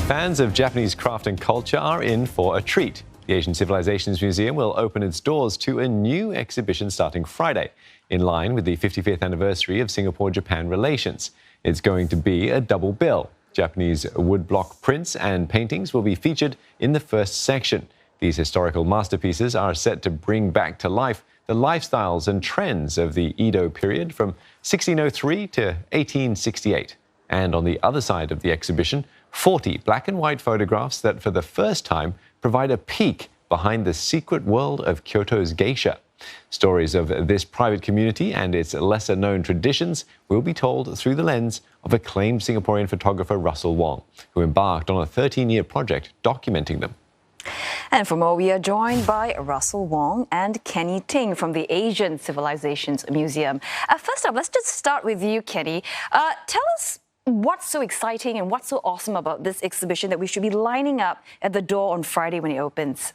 Fans of Japanese craft and culture are in for a treat. The Asian Civilisations Museum will open its doors to a new exhibition starting Friday, in line with the 55th anniversary of Singapore-Japan relations. It's going to be a double bill. Japanese woodblock prints and paintings will be featured in the first section. These historical masterpieces are set to bring back to life the lifestyles and trends of the Edo period from 1603 to 1868. And on the other side of the exhibition, 40 black and white photographs that for the first time provide a peek behind the secret world of Kyoto's geisha. Stories of this private community and its lesser-known traditions will be told through the lens of acclaimed Singaporean photographer Russel Wong, who embarked on a 13-year project documenting them. And for more, we are joined by Russel Wong and Kennie Ting from the Asian Civilisations Museum. First up, let's just start with you, Kennie. Tell us what's so exciting and what's so awesome about this exhibition that we should be lining up at the door on Friday when it opens?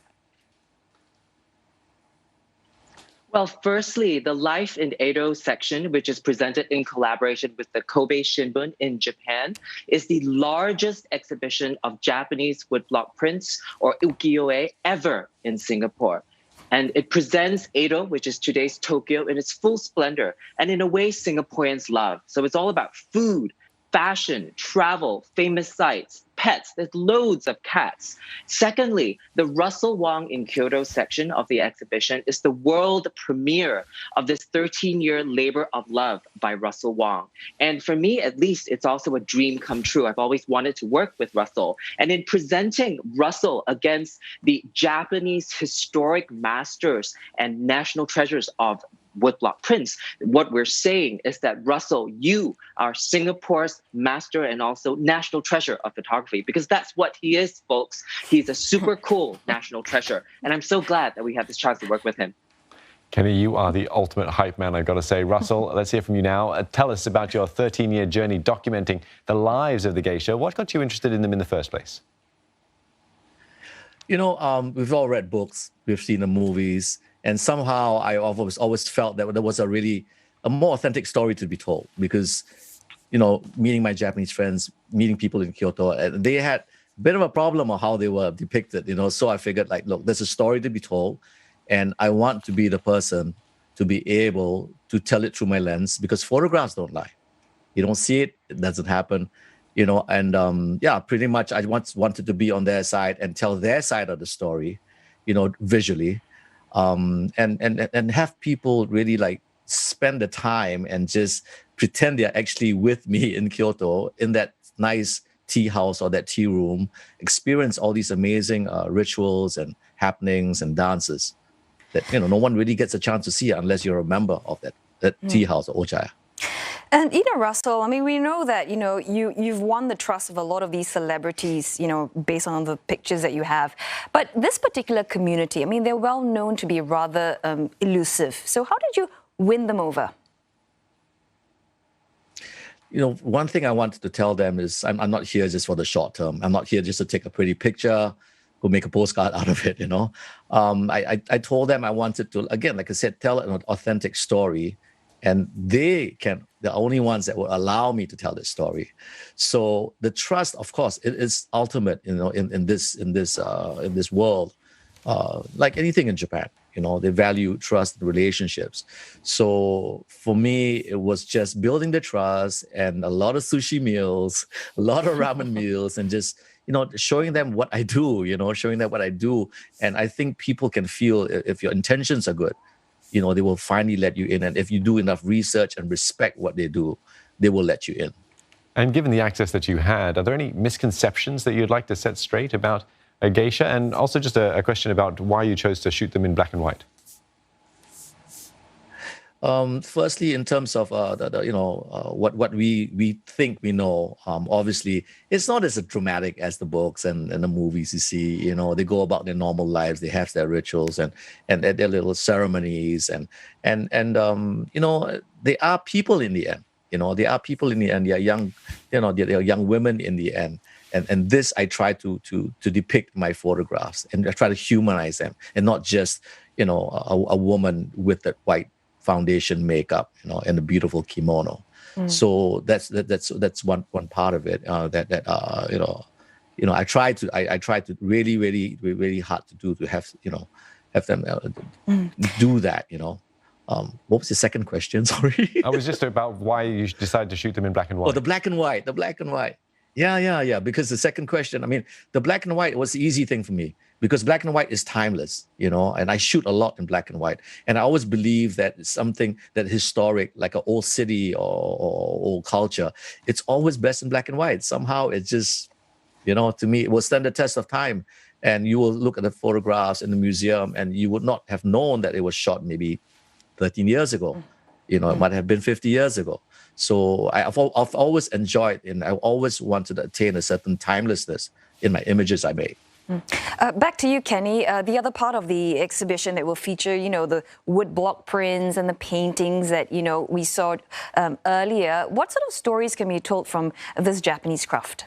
Well, firstly, the Life in Edo section, which is presented in collaboration with the Kobe Shimbun in Japan, is the largest exhibition of Japanese woodblock prints, or ukiyo-e, ever in Singapore. And it presents Edo, which is today's Tokyo, in its full splendor, and in a way Singaporeans love. So it's all about food, fashion, travel, famous sites, pets. There's loads of cats. Secondly, the Russel Wong in Kyoto section of the exhibition is the world premiere of this 13-year labor of love by Russel Wong. And for me, at least, it's also a dream come true. I've always wanted to work with Russel. And in presenting Russel against the Japanese historic masters and national treasures of woodblock prints, what we're saying is that, Russel, you are Singapore's master and also national treasure of photography, because that's what he is, folks. He's a super cool national treasure. And I'm so glad that we have this chance to work with him. Kennie, you are the ultimate hype man, I've got to say. Russel, let's hear from you now. Tell us about your 13-year journey documenting the lives of the geisha. What got you interested in them in the first place? You know, we've all read books, we've seen the movies, and somehow I always felt that there was a more authentic story to be told, because, you know, meeting my Japanese friends, meeting people in Kyoto, they had a bit of a problem on how they were depicted, you know. So I figured, like, look, there's a story to be told, and I want to be the person to be able to tell it through my lens, because photographs don't lie. You don't see it, it doesn't happen, you know. And yeah, pretty much I wanted to be on their side and tell their side of the story, you know, visually. And have people really like spend the time and just pretend they're actually with me in Kyoto in that nice tea house or that tea room, experience all these amazing rituals and happenings and dances that, you know, no one really gets a chance to see unless you're a member of that tea house or ochaya. And, you know, Russel, I mean, we know that, you know, you've won the trust of a lot of these celebrities, you know, based on the pictures that you have. But this particular community, I mean, they're well known to be rather elusive. So how did you win them over? You know, one thing I wanted to tell them is I'm not here just for the short term. I'm not here just to take a pretty picture, go make a postcard out of it, you know. I told them I wanted to, again, like I said, tell an authentic story. And they're the only ones that will allow me to tell this story. So the trust, of course, it is ultimate, you know, in this world, like anything in Japan. You know, they value trust and relationships. So for me, it was just building the trust and a lot of sushi meals, a lot of ramen meals, and just, you know, showing them what I do. You know, showing them what I do. And I think people can feel if your intentions are good, you know, they will finally let you in. And if you do enough research and respect what they do, they will let you in. And given the access that you had, are there any misconceptions that you'd like to set straight about a geisha? And also just a question about why you chose to shoot them in black and white. Firstly, in terms of what we think we know, obviously it's not as dramatic as the books and the movies you see. You know, they go about their normal lives, they have their rituals and their little ceremonies and you know, they are people in the end. You know, they are people in the end. They are young, you know, they are young women in the end. And this I try to depict in my photographs, and I try to humanize them, and not just, you know, a woman with that white foundation makeup, you know, and a beautiful kimono. So that's one part of it. You know, I try to really hard to have them do that. What was the second question? Sorry. I was just about why you decided to shoot them in black and white. Oh, the black and white. Yeah. Because the second question, I mean, the black and white was the easy thing for me because black and white is timeless, and I shoot a lot in black and white. And I always believe that it's something that historic, like an old city or old culture, it's always best in black and white. Somehow it's just, to me, it will stand the test of time. And you will look at the photographs in the museum and you would not have known that it was shot maybe 13 years ago. It might have been 50 years ago. So I've always enjoyed and I always wanted to attain a certain timelessness in my images I make. Back to you, Kenny. The other part of the exhibition that will feature, the wood block prints and the paintings that, we saw earlier. What sort of stories can be told from this Japanese craft?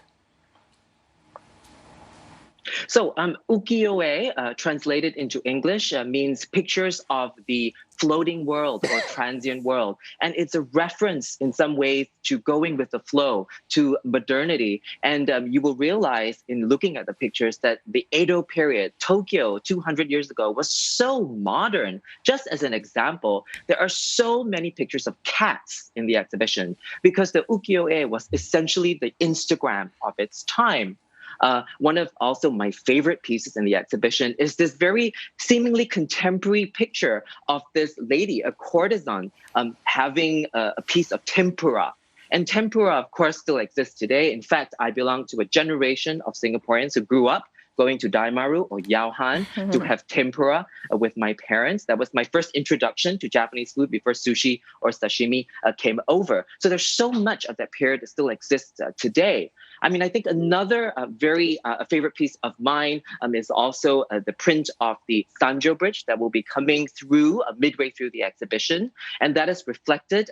So ukiyo-e, translated into English, means pictures of the floating world or transient world. And it's a reference in some ways to going with the flow, to modernity. And you will realize in looking at the pictures that the Edo period, Tokyo 200 years ago, was so modern. Just as an example, there are so many pictures of cats in the exhibition because the ukiyo-e was essentially the Instagram of its time. One of also my favorite pieces in the exhibition is this very seemingly contemporary picture of this lady, a courtesan, having a piece of tempura. And tempura, of course, still exists today. In fact, I belong to a generation of Singaporeans who grew up going to Daimaru or Yaohan to have tempura with my parents. That was my first introduction to Japanese food before sushi or sashimi came over. So there's so much of that period that still exists today. I mean, I think another very favorite piece of mine is also the print of the Sanjo Bridge that will be coming through midway through the exhibition. And that is reflected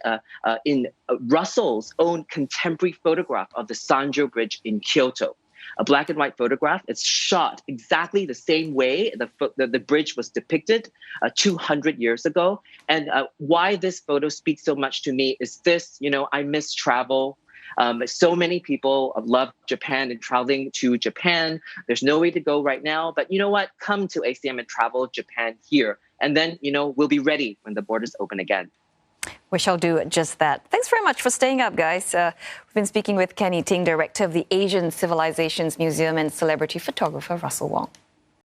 in Russel's own contemporary photograph of the Sanjo Bridge in Kyoto. A black and white photograph. It's shot exactly the same way the bridge was depicted 200 years ago. And why this photo speaks so much to me is this, I miss travel. So many people love Japan and traveling to Japan. There's no way to go right now. But you know what? Come to ACM and travel Japan here. And then, we'll be ready when the borders open again. We shall do just that. Thanks very much for staying up, guys. We've been speaking with Kennie Ting, director of the Asian Civilisations Museum, and celebrity photographer Russel Wong.